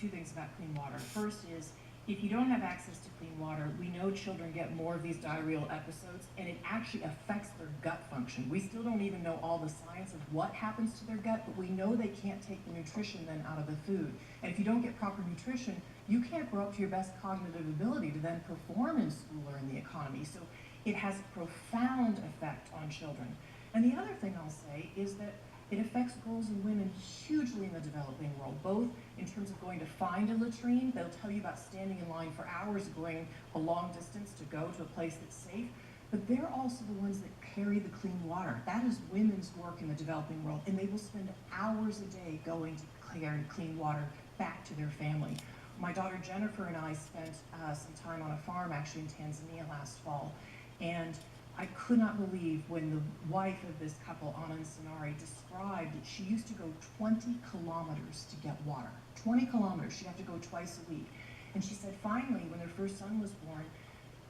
two things about clean water. First is, if you don't have access to clean water, we know children get more of these diarrheal episodes, and it actually affects their gut function. We still don't even know all the science of what happens to their gut, but we know they can't take the nutrition then out of the food. And if you don't get proper nutrition, you can't grow up to your best cognitive ability to then perform in school or in the economy. So it has a profound effect on children. And the other thing I'll say is that it affects girls and women hugely in the developing world, both in terms of going to find a latrine. They'll tell you about standing in line for hours, going a long distance to go to a place that's safe, but they're also the ones that carry the clean water. That is women's work in the developing world, and they will spend hours a day going to carry clean water back to their family. My daughter Jennifer and I spent some time on a farm actually in Tanzania last fall, and I could not believe when the wife of this couple, Anna and Sonari, described that she used to go 20 kilometers to get water. 20 kilometers, she'd have to go twice a week. And she said finally, when their first son was born,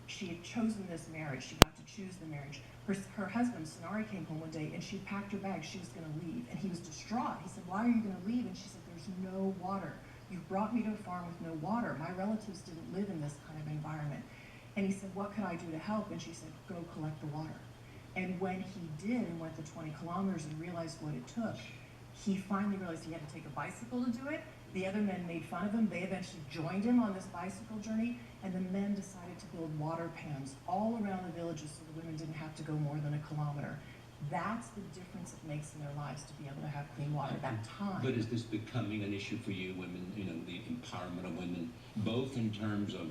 she had chosen this marriage. She got to choose the marriage. Her husband, Sonari, came home one day and she packed her bag. She was going to leave. And he was distraught. He said, "Why are you going to leave?" And she said, "There's no water. You've brought me to a farm with no water. My relatives didn't live in this kind of environment." And he said, "What could I do to help?" And she said, "Go collect the water." And when he did and went the 20 kilometers and realized what it took, he finally realized he had to take a bicycle to do it. The other men made fun of him. They eventually joined him on this bicycle journey, and the men decided to build water pans all around the villages so the women didn't have to go more than a kilometer. That's the difference it makes in their lives to be able to have clean water at that time. But is this becoming an issue for you women, the empowerment of women, both in terms of